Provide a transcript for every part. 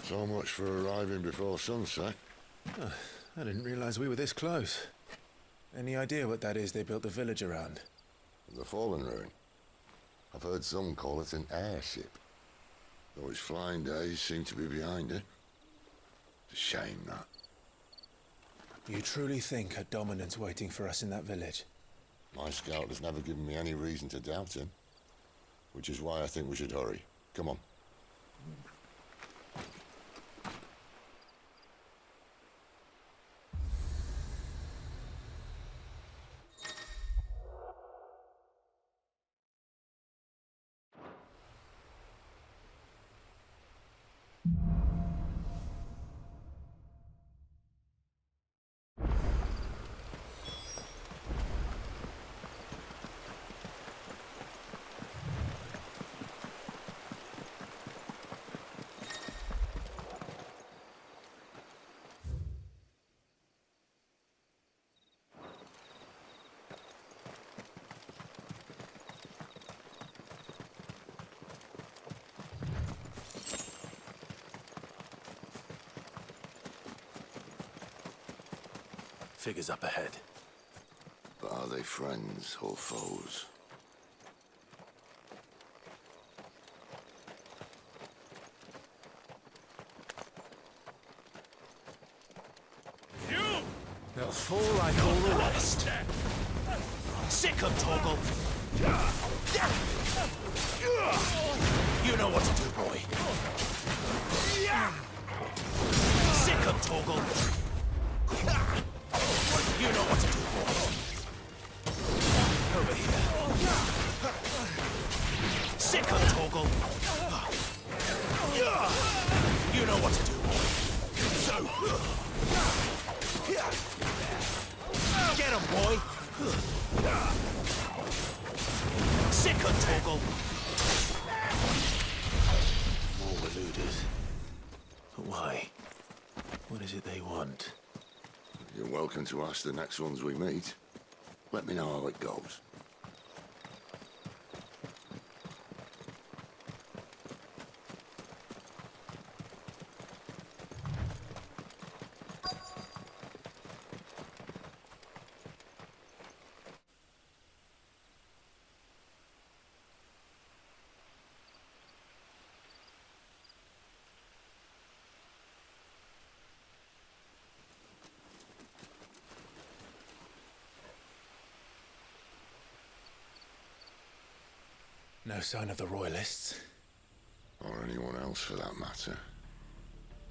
So much for arriving before sunset. Oh, I didn't realize we were this close. Any idea what that is they built the village around? The fallen ruin. I've heard some call it an airship. Though its flying days seem to be behind it. It's a shame, that. You truly think a dominant's waiting for us in that village? My scout has never given me any reason to doubt him. Which is why I think we should hurry. Come on. Figures up ahead. But are they friends or foes? They'll fall like all the rest. Sick of Torgal! You know what to do, boy. Sick of Torgal! You know what to do, boy. Over here. Sick of Torgal! You know what to do, boy. So... Get him, boy! Sick of Torgal! More eluders. But why? What is it they want? You're welcome to ask the next ones we meet. Let me know how it goes. No sign of the Royalists. Or anyone else for that matter.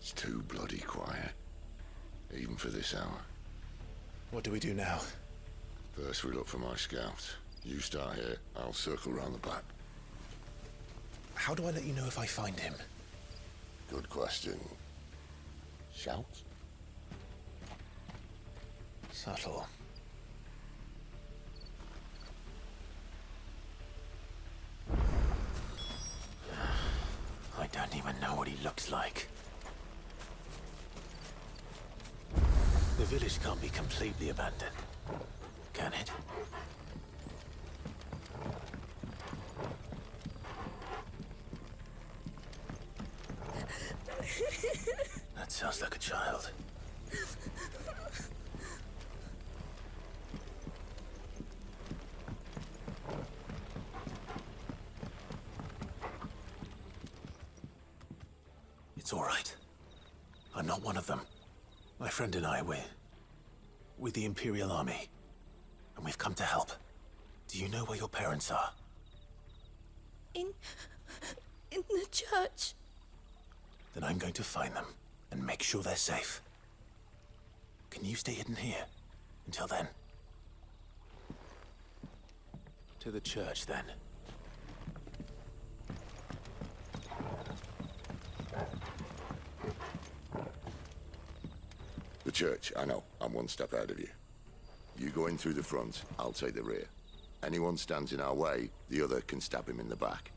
It's too bloody quiet. Even for this hour. What do we do now? First we look for my scout. You start here, I'll circle round the back. How do I let you know if I find him? Good question. Shout? Subtle. I don't even know what he looks like. The village can't be completely abandoned, can it? That sounds like a child. It's all right. I'm not one of them. My friend and I, we're with the Imperial Army. And we've come to help. Do you know where your parents are? In the church. Then I'm going to find them and make sure they're safe. Can you stay hidden here until then? To the church, then. The church, I know. I'm one step ahead of you. You go in through the front, I'll take the rear. Anyone stands in our way, the other can stab him in the back.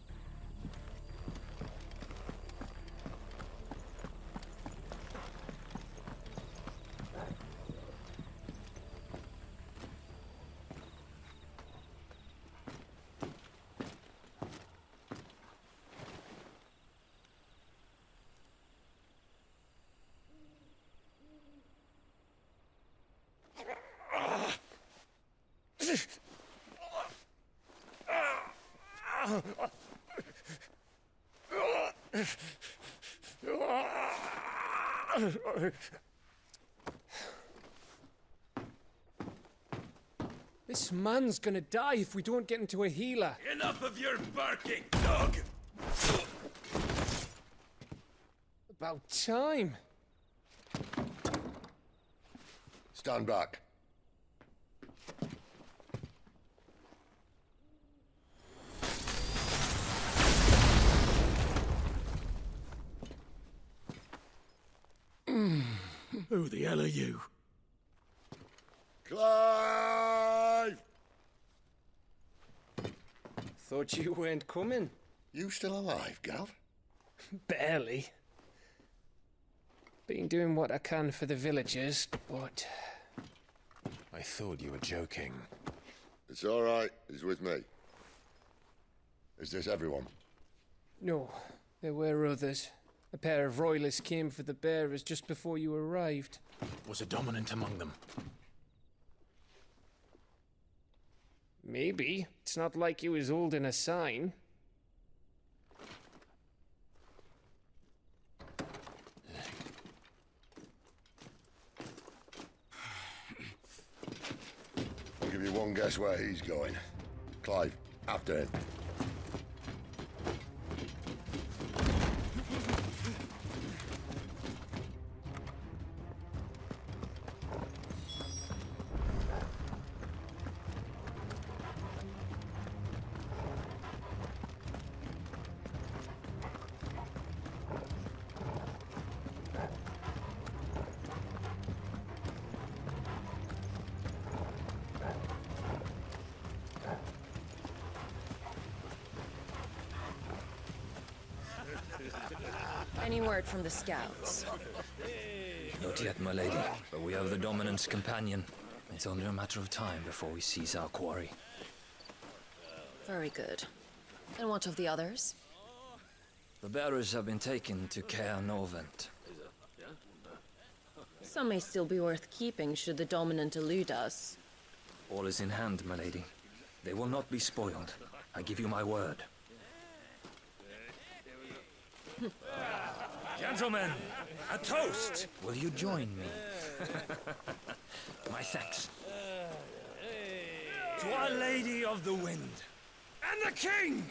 This man's gonna die if we don't get into a healer. Enough of your barking, dog! About time. Stand back. Who the hell are you? Clive! Thought you weren't coming. You still alive, Gav? Barely. Been doing what I can for the villagers, but... I thought you were joking. It's all right. He's with me. Is this everyone? No, there were others. A pair of royalists came for the bearers just before you arrived. Was a dominant among them? Maybe. It's not like he was holding a sign. I'll give you one guess where he's going. Clive, after him. Any word from the scouts? Not yet, my lady, but we have the dominant's companion. It's only a matter of time before we seize our quarry. Very good. And what of the others? The bearers have been taken to Caer Novent. Some may still be worth keeping should the dominant elude us. All is in hand, my lady. They will not be spoiled. I give you my word. Gentlemen, a toast! Will you join me? My thanks. To Our Lady of the Wind and the King!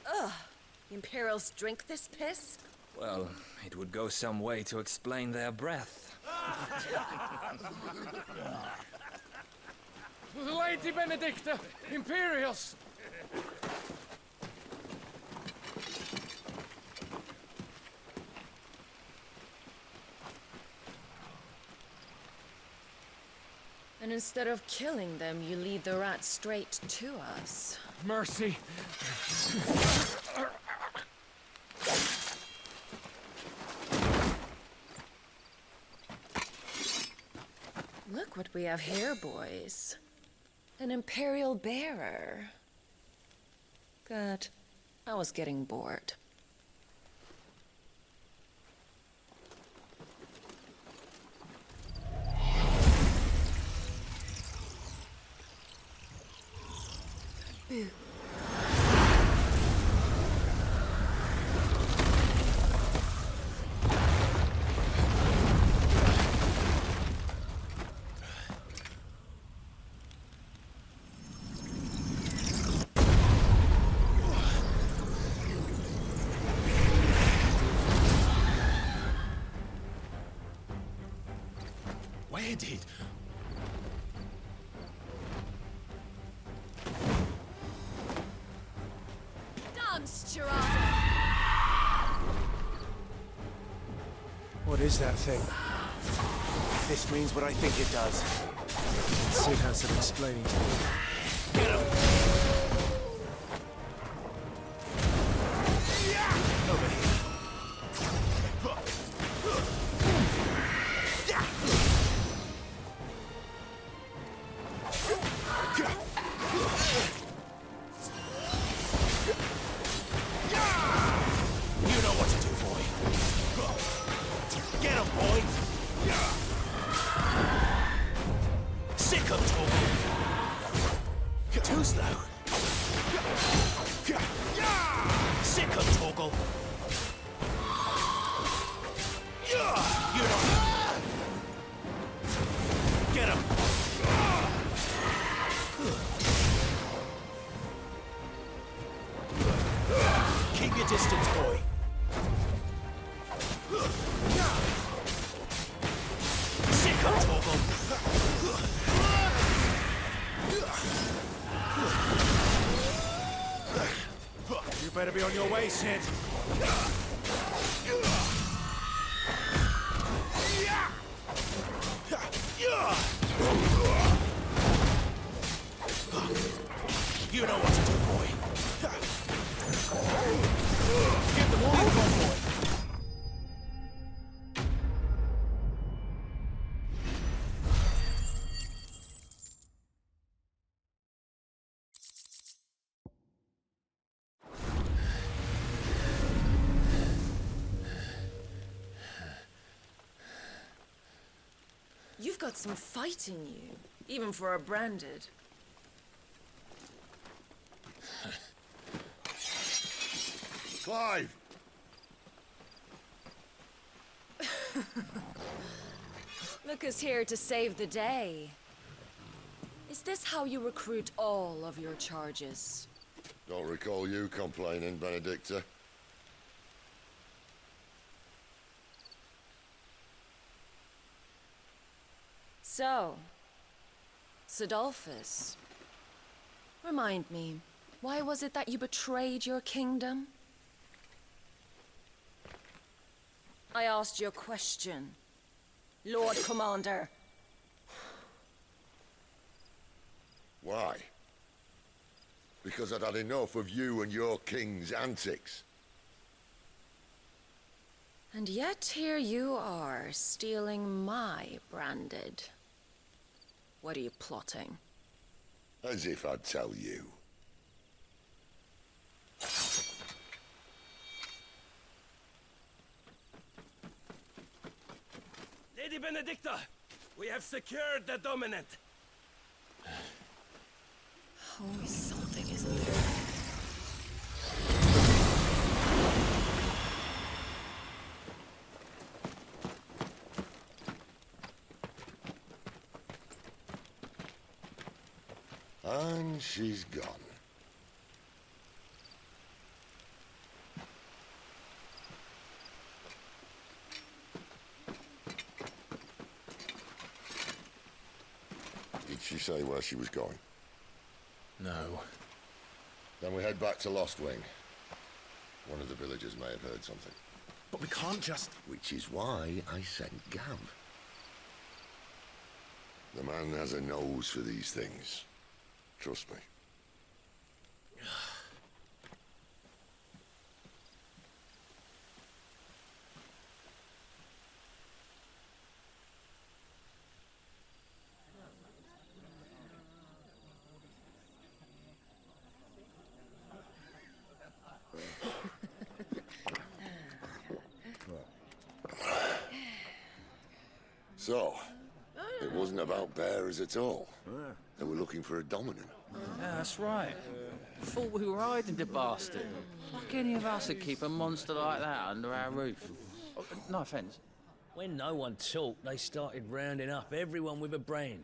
The Imperials drink this piss? Well, it would go some way to explain their breath. Lady Benedicta! Imperials! And instead of killing them, you lead the rats straight to us. Mercy! Look what we have here, boys. An Imperial bearer. Good. I was getting bored. Boo. Where did... Dance, Gerard! What is that thing? This means what I think it does. Sid has some explaining to do. Get him! Over here. You know what to do, boy. Get him! boy! Sick of talking! Too slow! Sick of Torgal! You don't... Get him! Keep your distance, boy. Sick of Torgal! You better be on your way, Sid. You know what to do, boy. Give them all you've got, boy. You've got some fight in you, even for a branded. Clive! Look who's here to save the day. Is this how you recruit all of your charges? Don't recall you complaining, Benedicta. So, Sidolphus, remind me, why was it that you betrayed your kingdom? I asked you a question, Lord Commander. Why? Because I'd had enough of you and your king's antics. And yet here you are, stealing my branded. What are you plotting? As if I'd tell you. Lady Benedicta, we have secured the dominant. Always something, isn't there? And she's gone. Did she say where she was going? No. Then we head back to Lost Wing. One of the villagers may have heard something. But we can't just... Which is why I sent Gav. The man has a nose for these things. Trust me. So, it wasn't about bearers at all. They were looking for a dominant. Yeah, that's right. Thought we were hiding the bastard. Like any of us would keep a monster like that under our roof. Oh, no offence. When no one talked, they started rounding up everyone with a brand.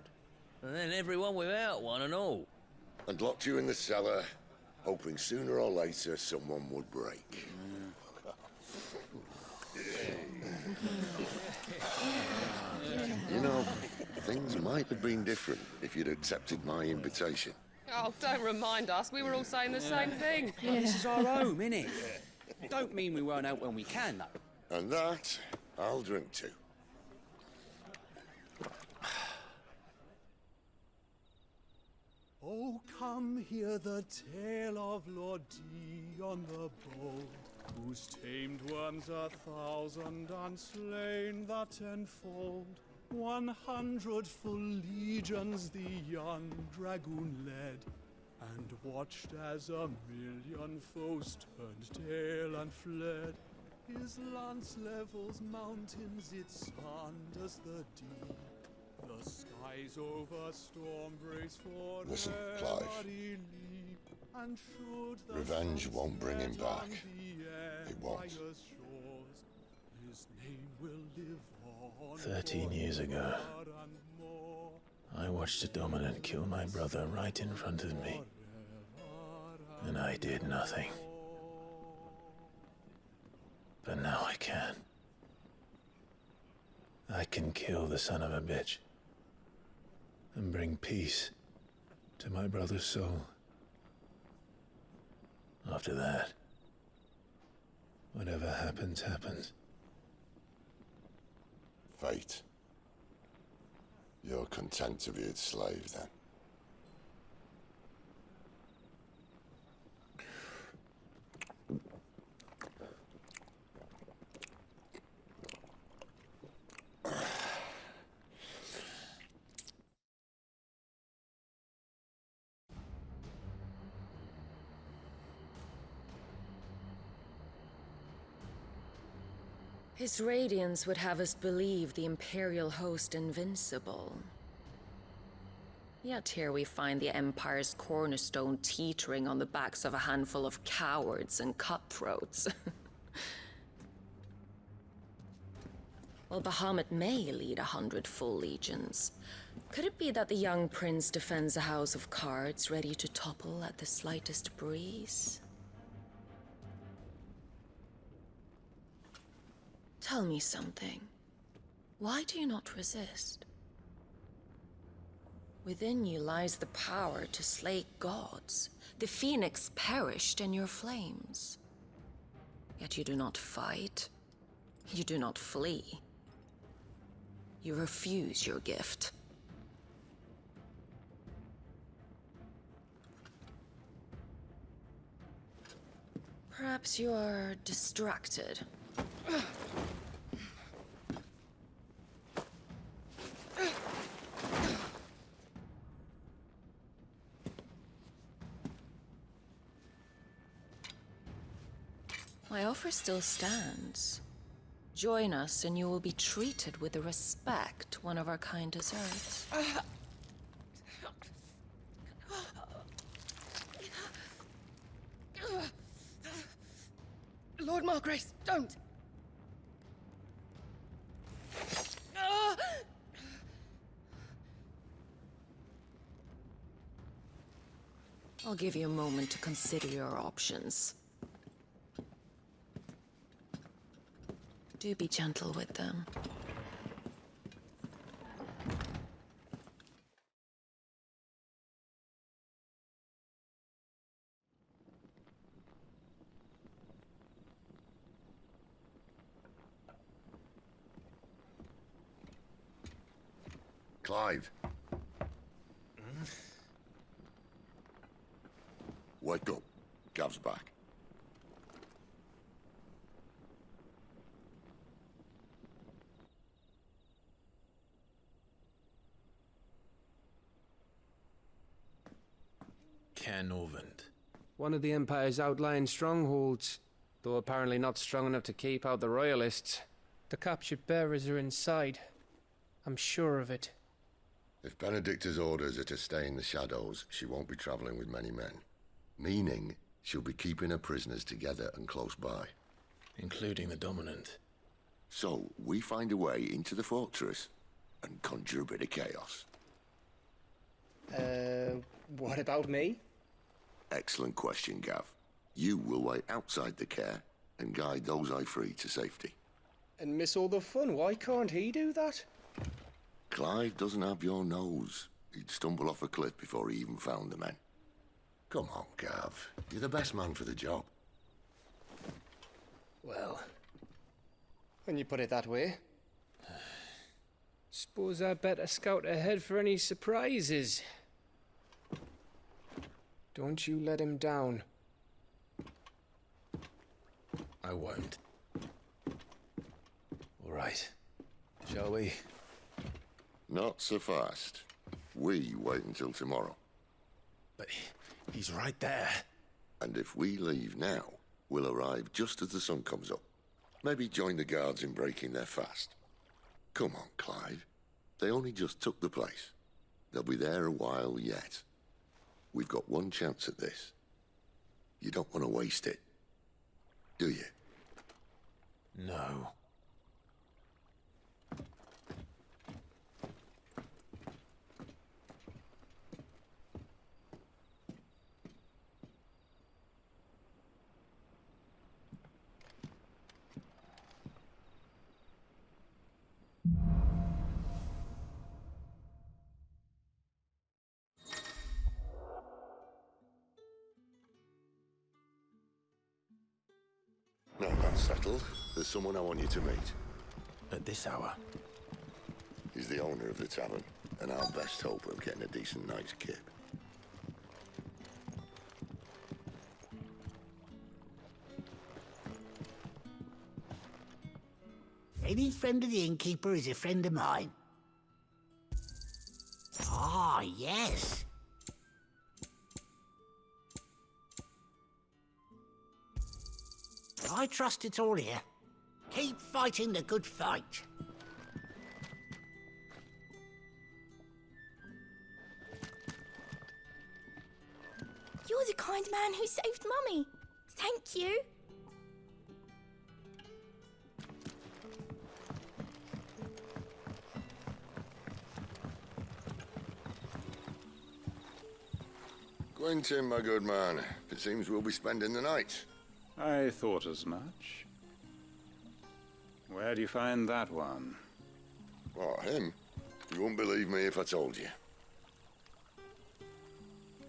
And then everyone without one and all. And locked you in the cellar, hoping sooner or later someone would break. You know, things might have been different if you'd accepted my invitation. Oh, don't remind us. We were all saying the same thing. This is our home, innit? Don't mean we won't out when we can, though. And that, I'll drink to. Oh, come hear the tale of Lord Dion the Bold, whose tamed worms 1,000 and slain the tenfold. 100 full legions the young dragoon led, and watched as 1,000,000 foes turned tail and fled. His lance levels mountains, it sanders the deep. The skies over storm breaks for Listen, Clive. And should the Revenge won't bring him back. It won't. His name will live on 13 years ago, I watched a dominant kill my brother right in front of me. And I did nothing. But now I can. I can kill the son of a bitch. And bring peace to my brother's soul. After that, whatever happens, happens. Fate. You're content to be its slave, then? His radiance would have us believe the Imperial host invincible. Yet here we find the Empire's cornerstone teetering on the backs of a handful of cowards and cutthroats. While Bahamut may lead 100 full legions, could it be that the young prince defends a house of cards ready to topple at the slightest breeze? Tell me something. Why do you not resist? Within you lies the power to slay gods. The Phoenix perished in your flames. Yet you do not fight. You do not flee. You refuse your gift. Perhaps you are distracted. My offer still stands. Join us and you will be treated with the respect one of our kind deserves. Lord Margrace, don't! I'll give you a moment to consider your options. Do be gentle with them. Clive. Wake up. Gav's back. Canovant. One of the Empire's outlying strongholds, though apparently not strong enough to keep out the Royalists. The captured bearers are inside. I'm sure of it. If Benedicta's orders are to stay in the shadows, she won't be traveling with many men. Meaning, she'll be keeping her prisoners together and close by. Including the Dominant. So, we find a way into the fortress and conjure a bit of chaos. What about me? Excellent question, Gav. You will wait outside the care and guide those I free to safety. And miss all the fun. Why can't he do that? Clive doesn't have your nose. He'd stumble off a cliff before he even found the men. Come on, Gav. You're the best man for the job. Well, when you put it that way. Suppose I better scout ahead for any surprises. Don't you let him down. I won't. All right. Shall we? Not so fast. We wait until tomorrow. But he's right there. And if we leave now, we'll arrive just as the sun comes up. Maybe join the guards in breaking their fast. Come on, Clive. They only just took the place. They'll be there a while yet. We've got one chance at this. You don't want to waste it, do you? No. No, that's settled. There's someone I want you to meet. At this hour? He's the owner of the tavern, and our best hope of getting a decent night's kip. Any friend of the innkeeper is a friend of mine. Ah, yes. I trust it's all here. Keep fighting the good fight. You're the kind man who saved Mummy. Thank you. Quentin, my good man. It seems we'll be spending the night. I thought as much. Where do you find that one? What, him? You wouldn't believe me if I told you.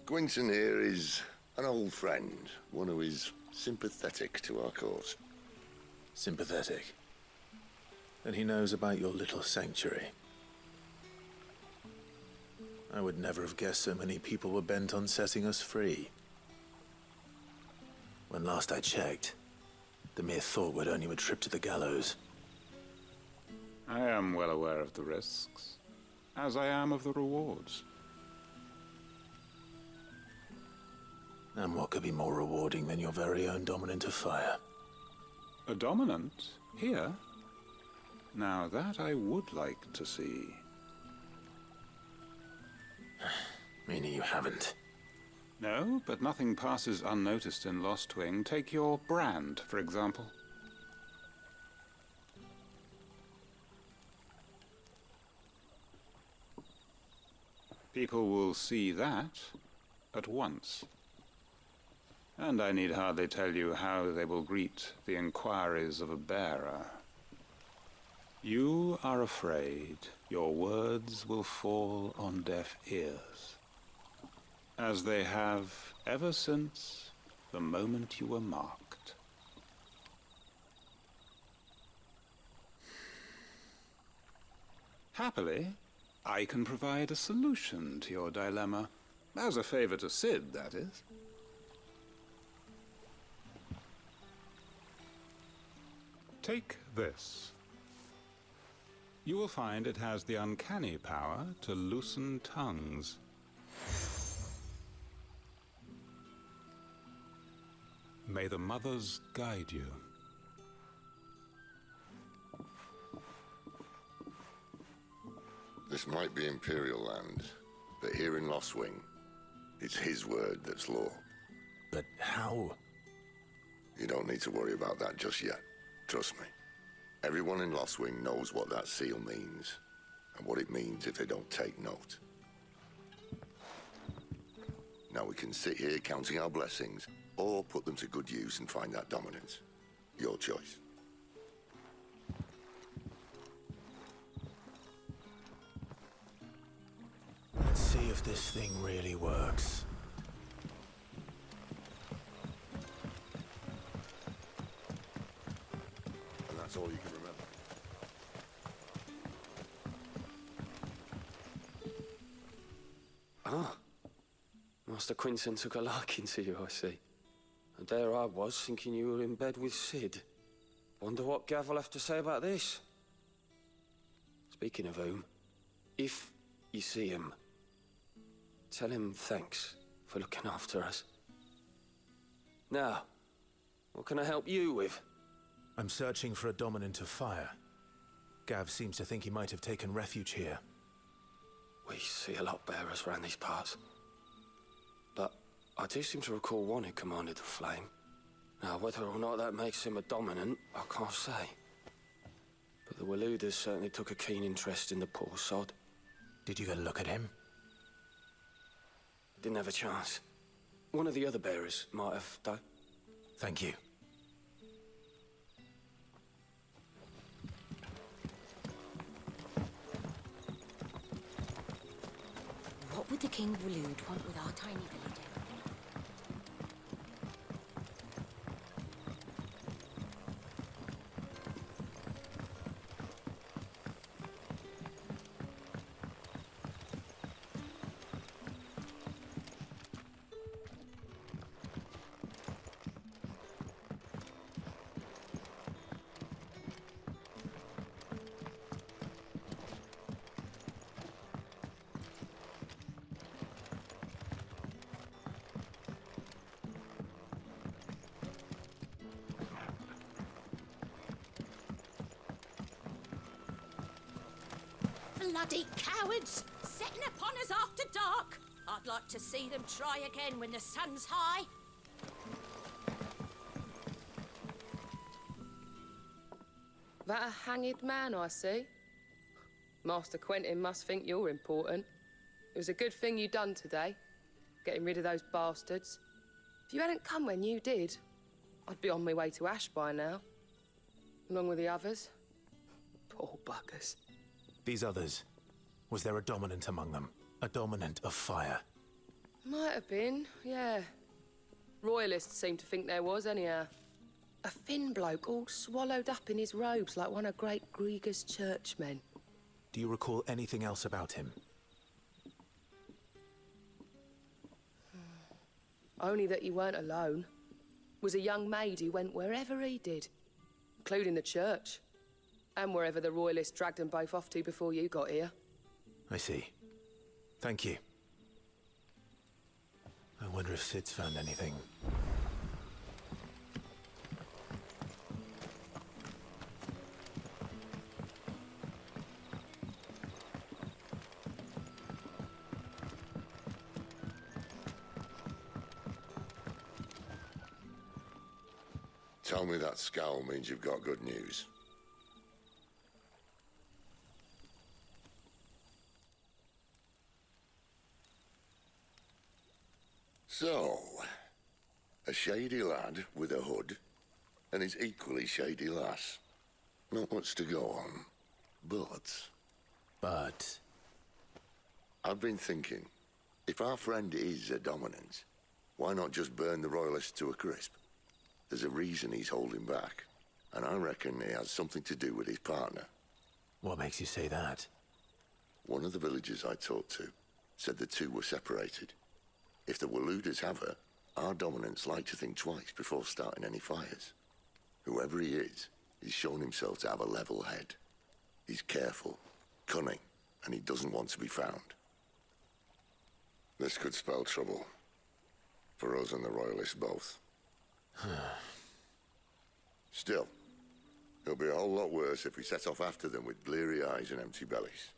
Quentin here is an old friend, one who is sympathetic to our cause. Sympathetic? And he knows about your little sanctuary. I would never have guessed so many people were bent on setting us free. When last I checked, the mere thought would earn you a trip to the gallows. I am well aware of the risks, as I am of the rewards. And what could be more rewarding than your very own dominant of fire? A dominant? Here? Now that I would like to see. Meaning you haven't? No, but nothing passes unnoticed in Lost Wing. Take your brand, for example. People will see that at once. And I need hardly tell you how they will greet the inquiries of a bearer. You are afraid your words will fall on deaf ears, as they have ever since the moment you were marked. Happily, I can provide a solution to your dilemma, as a favor to Sid, that is. Take this. You will find it has the uncanny power to loosen tongues. May the mothers guide you. This might be Imperial land, but here in Lost Wing, it's his word that's law. But how? You don't need to worry about that just yet. Trust me. Everyone in Lost Wing knows what that seal means, and what it means if they don't take note. Now we can sit here counting our blessings, or put them to good use and find that dominance. Your choice. Let's see if this thing really works. And that's all you can remember. Ah. Master Quinton took a liking to you, I see. And there I was, thinking you were in bed with Sid. Wonder what Gav will have to say about this. Speaking of whom, if you see him, tell him thanks for looking after us. Now, what can I help you with? I'm searching for a dominant of fire. Gav seems to think he might have taken refuge here. We see a lot bearers around these parts. But I do seem to recall one who commanded the flame. Now, whether or not that makes him a dominant, I can't say. But the Waluders certainly took a keen interest in the poor sod. Did you get a look at him? Didn't have a chance. One of the other bearers might have, though. Thank you. What would the King of Walud want with our tiny village? Bloody cowards! Setting upon us after dark! I'd like to see them try again when the sun's high. That a hanged man I see? Master Quentin must think you're important. It was a good thing you done today, getting rid of those bastards. If you hadn't come when you did, I'd be on my way to Ash by now, along with the others. Poor buggers. These others, was there a dominant among them? A dominant of fire? Might have been, yeah. Royalists seem to think there was, anyhow. A thin bloke all swallowed up in his robes like one of Great Gregor's churchmen. Do you recall anything else about him? Only that he weren't alone. Was a young maid who went wherever he did, including the church. And wherever the Royalists dragged them both off to before you got here. I see. Thank you. I wonder if Sid's found anything. Tell me that scowl means you've got good news. So, a shady lad with a hood, and his equally shady lass. Not much to go on, but... I've been thinking, if our friend is a dominant, why not just burn the Royalists to a crisp? There's a reason he's holding back, and I reckon it has something to do with his partner. What makes you say that? One of the villagers I talked to said the two were separated. If the Waluders have her, our dominants like to think twice before starting any fires. Whoever he is, he's shown himself to have a level head. He's careful, cunning, and he doesn't want to be found. This could spell trouble. For us and the Royalists both. Still, it'll be a whole lot worse if we set off after them with bleary eyes and empty bellies.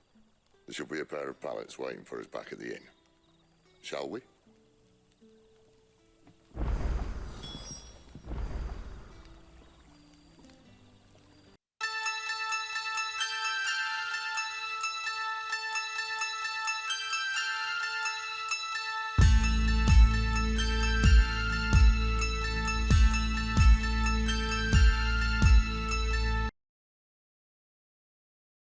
There should be a pair of pallets waiting for us back at the inn. Shall we?